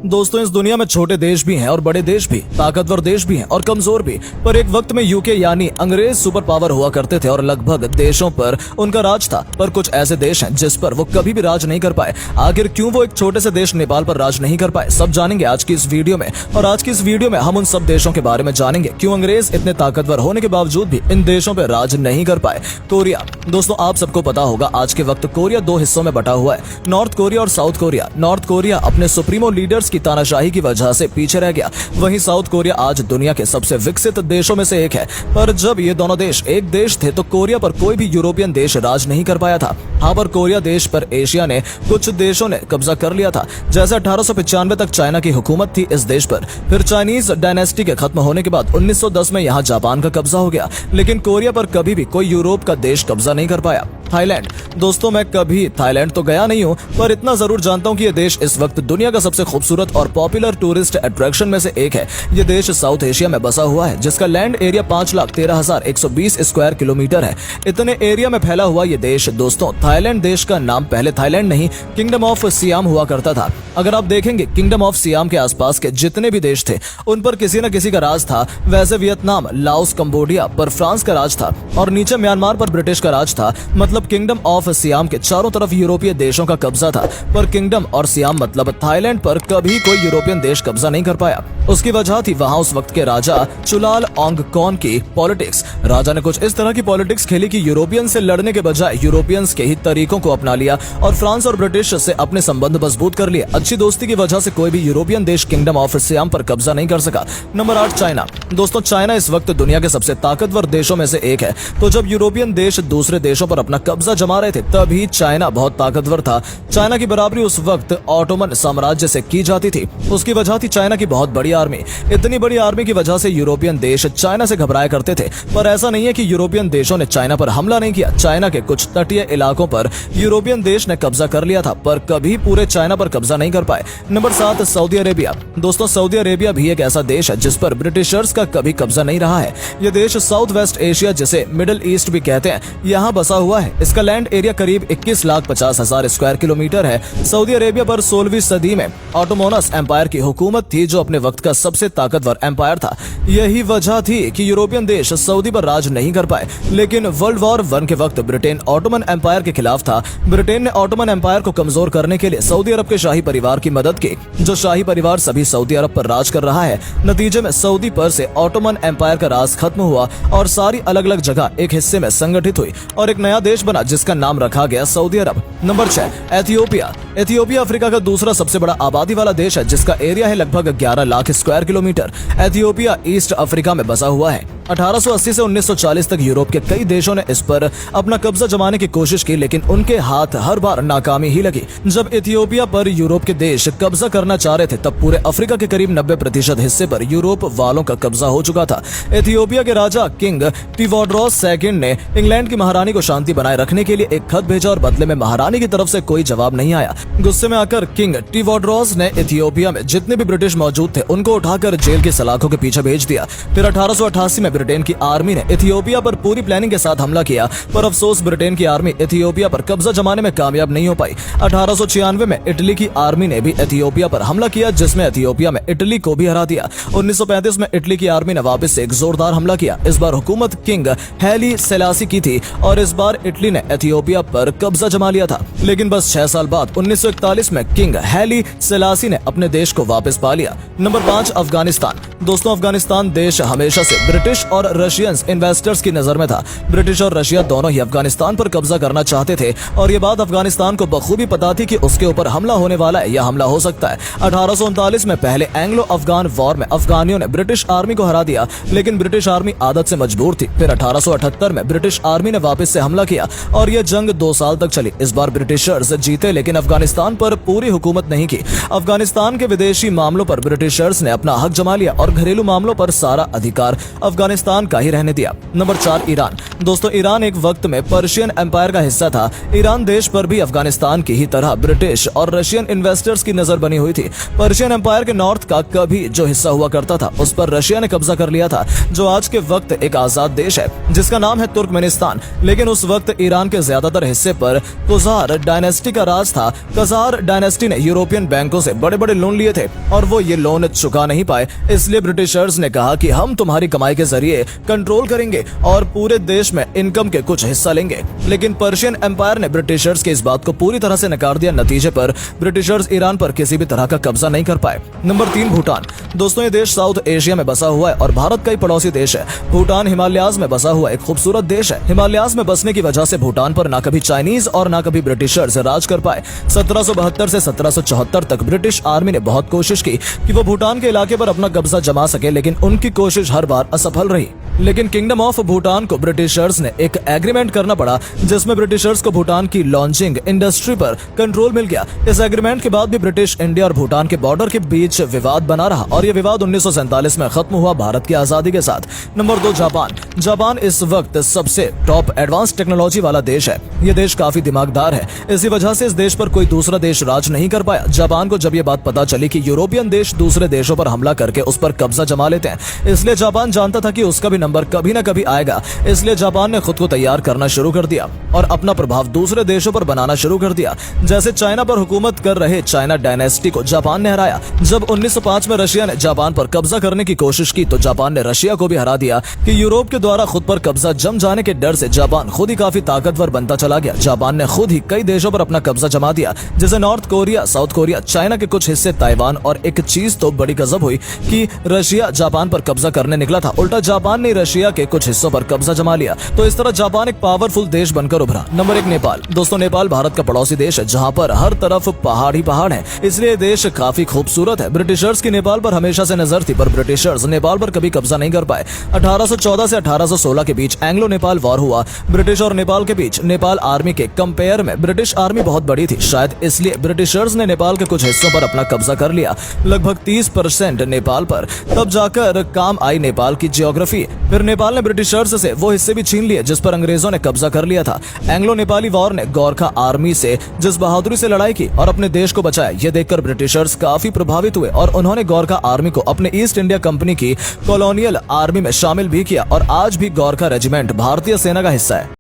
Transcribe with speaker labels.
Speaker 1: दोस्तों, इस दुनिया में छोटे देश भी हैं और बड़े देश भी, ताकतवर देश भी हैं और कमजोर भी। पर एक वक्त में यूके यानी अंग्रेज सुपर पावर हुआ करते थे और लगभग देशों पर उनका राज था। पर कुछ ऐसे देश हैं जिस पर वो कभी भी राज नहीं कर पाए। आखिर क्यों वो एक छोटे से देश नेपाल पर राज नहीं कर पाए, सब जानेंगे आज की इस वीडियो में। और आज की इस वीडियो में हम उन सब देशों के बारे में जानेंगे क्यों अंग्रेज इतने ताकतवर होने के बावजूद भी इन देशों पर राज नहीं कर पाए। कोरिया। दोस्तों, आप सबको पता होगा आज के वक्त कोरिया दो हिस्सों में बटा हुआ है, नॉर्थ कोरिया और साउथ कोरिया। नॉर्थ कोरिया अपने सुप्रीमो लीडर्स की तानाशाही की वजह से पीछे रह गया, वहीं साउथ कोरिया आज दुनिया के सबसे विकसित देशों में से एक है। पर जब ये दोनों देश एक देश थे तो कोरिया पर कोई भी यूरोपियन देश राज नहीं कर पाया था। हाँ, पर कोरिया देश पर एशिया ने कुछ देशों ने कब्जा कर लिया था। जैसे 1895 तक चाइना की हुकूमत थी इस देश पर। फिर चाइनीज डायनेस्टी के खत्म होने के बाद 1910 में यहाँ जापान का कब्जा हो गया, लेकिन कोरिया पर कभी भी कोई यूरोप का देश कब्जा नहीं कर पाया। थाईलैंड। दोस्तों, मैं कभी थाईलैंड तो गया नहीं हूँ, पर इतना जरूर जानता हूँ कि ये देश इस वक्त दुनिया का सबसे खूबसूरत और पॉपुलर टूरिस्ट अट्रैक्शन में से एक है। ये देश साउथ एशिया में बसा हुआ है, जिसका लैंड एरिया 5,13,120 स्क्वायर किलोमीटर है। इतने एरिया में फैला हुआ ये देश, दोस्तों, थाईलैंड देश का नाम पहले थाईलैंड नहीं किंगडम ऑफ सियाम हुआ करता था। अगर आप देखेंगे किंगडम ऑफ सियाम के आसपास के जितने भी देश थे उन पर किसी न किसी का राज था। वैसे वियतनाम, लाओस, कंबोडिया पर फ्रांस का राज था और नीचे म्यांमार पर ब्रिटिश का राज था। मतलब किंगडम ऑफ सियाम के चारों तरफ यूरोपीय देशों का कब्जा था, पर किंगडम और सियाम मतलब थाईलैंड पर कभी कोई यूरोपियन देश कब्जा नहीं कर पाया। उसकी वजह थी वहां उस वक्त के राजा चुलालऑन्गकॉन की पॉलिटिक्स। राजा ने कुछ इस तरह की पॉलिटिक्स खेली कि यूरोपियन से लड़ने के बजाय यूरोपियंस के ही तरीकों को अपना लिया और फ्रांस और ब्रिटिश से अपने संबंध मजबूत कर लिए। अच्छी दोस्ती की वजह से कोई भी यूरोपियन देश किंगडम ऑफ सियाम पर कब्जा नहीं कर सका। Number 8, China. दोस्तों, चाइना इस वक्त दुनिया के सबसे ताकतवर देशों में से एक है। तो जब यूरोपियन देश दूसरे देशों पर अपना कब्जा जमा रहे थे तभी चाइना बहुत ताकतवर था। चाइना की बराबरी उस वक्त ऑटोमन साम्राज्य से की जाती थी। उसकी वजह थी चाइना की बहुत बड़ी आर्मी। इतनी बड़ी आर्मी की वजह से यूरोपियन देश चाइना से घबराया करते थे। पर ऐसा नहीं है कि यूरोपियन देशों ने चाइना पर हमला नहीं किया। चाइना के कुछ तटीय इलाकों पर यूरोपियन देश ने कब्जा कर लिया था, पर कभी पूरे चाइना पर कब्जा नहीं कर पाए। Number 7, Saudi Arabia. दोस्तों, सऊदी अरेबिया भी एक ऐसा देश है जिस पर ब्रिटिशर्स का कभी कब्जा नहीं रहा है। यह देश साउथ वेस्ट एशिया, जिसे मिडिल ईस्ट भी कहते हैं, यहाँ बसा हुआ है। इसका लैंड एरिया करीब 21,50,000 स्क्वायर किलोमीटर है। सऊदी अरेबिया पर 16वीं सदी में ऑटोमोनस एम्पायर की हुकूमत थी, जो अपने वक्त का सबसे ताकतवर एम्पायर था। यही वजह थी कि यूरोपियन देश सऊदी पर राज नहीं कर पाए। लेकिन वर्ल्ड वॉर 1 के वक्त ब्रिटेन ऑटोमन एम्पायर के खिलाफ था। ब्रिटेन ने ऑटोमन एम्पायर को कमजोर करने के लिए सऊदी अरब के शाही परिवार की मदद की, जो शाही परिवार सभी सऊदी अरब पर राज कर रहा है। नतीजे में सऊदी पर से ऑटोमन एम्पायर का राज खत्म हुआ और सारी अलग अलग जगह एक हिस्से में संगठित हुई और एक नया देश बना जिसका नाम रखा गया Saudi Arab. Number 6, Ethiopia. Ethiopia Africa का दूसरा सबसे बड़ा आबादी वाला देश है, जिसका एरिया है लगभग 11 lakh square kilometre. Ethiopia east Africa में बसा हुआ है। 1880 से 1940 तक यूरोप के कई देशों ने इस पर अपना कब्जा जमाने की कोशिश की, लेकिन उनके हाथ हर बार नाकामी ही लगी। जब इथियोपिया पर यूरोप के देश कब्जा करना चाह रहे थे तब पूरे अफ्रीका के करीब 90% हिस्से पर यूरोप वालों का कब्जा हो चुका था। इथियोपिया के राजा किंग टीवोड्रोस सेकंड ने इंग्लैंड की महारानी को शांति बनाए रखने के लिए एक खत भेजा और बदले में महारानी की तरफ से कोई जवाब नहीं आया। गुस्से में आकर किंग टीवोड्रोस ने इथियोपिया में जितने भी ब्रिटिश मौजूद थे उनको उठाकर जेल की सलाखों के पीछे भेज दिया। फिर 1888 में ब्रिटेन की आर्मी ने इथियोपिया पर पूरी प्लानिंग के साथ हमला किया, पर अफसोस ब्रिटेन की आर्मी इथियोपिया पर कब्जा जमाने में कामयाब नहीं हो पाई। 1896 में इटली की आर्मी ने भी इथियोपिया पर हमला किया, जिसमें इथियोपिया में इटली को भी हरा दिया। 1935 में इटली की आर्मी ने वापस से एक जोरदार हमला किया। इस बार हुकूमत किंग हैली सेलासी की थी और इस बार इटली ने इथियोपिया पर कब्जा जमा लिया था। लेकिन बस 6 साल बाद 1941 में किंग हैली सेलासी ने अपने देश को वापस पा लिया। नंबर 5, अफगानिस्तान। दोस्तों, अफगानिस्तान देश हमेशा से ब्रिटिश और रशियंस इन्वेस्टर्स की नजर में था। ब्रिटिश और रशिया दोनों ही अफगानिस्तान पर कब्जा करना चाहते थे और ये बात अफगानिस्तान को बखूबी पता थी कि उसके ऊपर हमला होने वाला है या हमला हो सकता है। 1839 में पहले एंग्लो अफगान वॉर में अफगानियों ने ब्रिटिश आर्मी को हरा दिया, लेकिन ब्रिटिश आर्मी आदत से मजबूर थी। फिर 1878 में ब्रिटिश आर्मी ने वापस से हमला किया और यह जंग 2 साल तक चली। इस बार ब्रिटिशर्स जीते, लेकिन अफगानिस्तान पर पूरी हुकूमत नहीं की। अफगानिस्तान के विदेशी मामलों पर ब्रिटिशर्स ने अपना हक जमा लिया और घरेलू मामलों पर सारा अधिकार अफगानिस्तान का ही रहने दिया। Number 4, Iran. दोस्तों, ईरान एक वक्त में पर्शियन एम्पायर का हिस्सा हिस्सा था, ईरान देश पर भी अफगानिस्तान की ही तरह ब्रिटिश और रशियन इन्वेस्टर्स की नजर बनी हुई थी। पर्शियन एम्पायर के नॉर्थ का कभी जो हिस्सा हुआ करता था उस पर रशिया ने कब्जा कर लिया था, जो आज के वक्त एक आजाद देश है जिसका नाम है तुर्कमेनिस्तान। लेकिन उस वक्त ईरान के ज्यादातर हिस्से पर कज़ार डायनेस्टी का राज था। कज़ार डायनेस्टी ने यूरोपियन बैंकों से बड़े बड़े लोन लिए थे और वो ये लोन चुका नहीं पाए, इसलिए ब्रिटिशर्स ने कहा कि हम तुम्हारी कमाई के जरिए कंट्रोल करेंगे और पूरे देश में इनकम के कुछ हिस्सा लेंगे। लेकिन पर्शियन एम्पायर ने ब्रिटिशर्स के इस बात को पूरी तरह से नकार दिया। नतीजे पर ब्रिटिशर्स ईरान पर किसी भी तरह का कब्जा नहीं कर पाए। नंबर 3, भूटान। दोस्तों, ये देश साउथ एशिया में बसा हुआ है और भारत का ही पड़ोसी देश है। भूटान हिमालयाज में बसा हुआ एक खूबसूरत देश है। हिमालयाज में बसने की वजह से भूटान पर ना कभी चाइनीज और ना कभी ब्रिटिशर्स राज कर पाए। 1772 से 1774 तक ब्रिटिश आर्मी ने बहुत कोशिश की कि वो भूटान के इलाके पर अपना कब्जा जमा सके, लेकिन उनकी कोशिश हर बार असफल रही। लेकिन किंगडम ऑफ भूटान को ब्रिटिशर्स ने एक एग्रीमेंट करना पड़ा, जिसमें ब्रिटिशर्स को भूटान की लॉन्चिंग इंडस्ट्री पर कंट्रोल मिल गया। इस एग्रीमेंट के बाद भी ब्रिटिश इंडिया और भूटान के बॉर्डर के बीच विवाद बना रहा और ये विवाद 1947 में खत्म हुआ भारत की आजादी के साथ। Number 2, Japan. जापान इस वक्त सबसे टॉप एडवांस टेक्नोलॉजी वाला देश है। ये देश काफी दिमागदार है, इसी वजह से इस देश पर कोई दूसरा देश राज नहीं कर पाया। जापान को जब ये बात पता चली कि यूरोपियन देश दूसरे देशों पर हमला करके उस पर कब्जा जमा लेते हैं, इसलिए जापान जानता था कि उसका भी नंबर कभी ना कभी आएगा। इसलिए जापान ने खुद को तैयार करना शुरू कर दिया और अपना प्रभाव दूसरे देशों पर बनाना शुरू कर दिया। जैसे चाइना पर हुकूमत कर रहे चाइना डायनेस्टी को जापान ने हराया। जब 1905 में रशिया ने जापान पर कब्जा करने की कोशिश की तो जापान ने रशिया को भी हरा दिया कि यूरोप के द्वारा खुद पर कब्जा जम जाने के डर से जापान खुद ही काफी ताकतवर बनता चला गया। जापान ने खुद ही कई देशों पर अपना कब्जा जमा दिया, जैसे north Korea, south Korea, China के कुछ हिस्से, ताइवान। और एक चीज तो बड़ी गजब हुई कि रशिया जापान पर कब्जा करने निकला था, उल्टा जापान ने रशिया के कुछ हिस्सों पर कब्जा जमा लिया। तो इस तरह जापान एक पावरफुल देश बनकर उभरा। नंबर 1, नेपाल। दोस्तों, नेपाल भारत का पड़ोसी देश है जहां पर हर तरफ पहाड़ ही पहाड़ है, इसलिए देश काफी खूबसूरत है। ब्रिटिशर्स की नेपाल पर हमेशा से नजर थी, पर ब्रिटिशर्स नेपाल पर कभी कब्जा नहीं कर पाए। 1814 से 1816 के बीच एंग्लो नेपाल वॉर हुआ। ब्रिटिश और नेपाल के बीच नेपाल आर्मी के कंपेयर में ब्रिटिश आर्मी बहुत बड़ी थी, शायद इसलिए ब्रिटिशर्स ने नेपाल के कुछ हिस्सों पर अपना कब्जा कर लिया, लगभग 30% नेपाल पर। तब जाकर काम आई नेपाल की ज्योग्राफी। फिर नेपाल ने ब्रिटिशर्स से वो हिस्से भी छीन लिए जिस पर अंग्रेजों ने कब्जा कर लिया था। एंग्लो नेपाली वॉर ने गोरखा आर्मी से जिस बहादुरी से लड़ाई की और अपने देश को बचाया, ये देखकर ब्रिटिशर्स काफी प्रभावित हुए और उन्होंने गोरखा आर्मी को अपने ईस्ट इंडिया कंपनी की कॉलोनियल आर्मी में शामिल भी किया और आज भी गोरखा रेजिमेंट भारतीय सेना का हिस्सा है।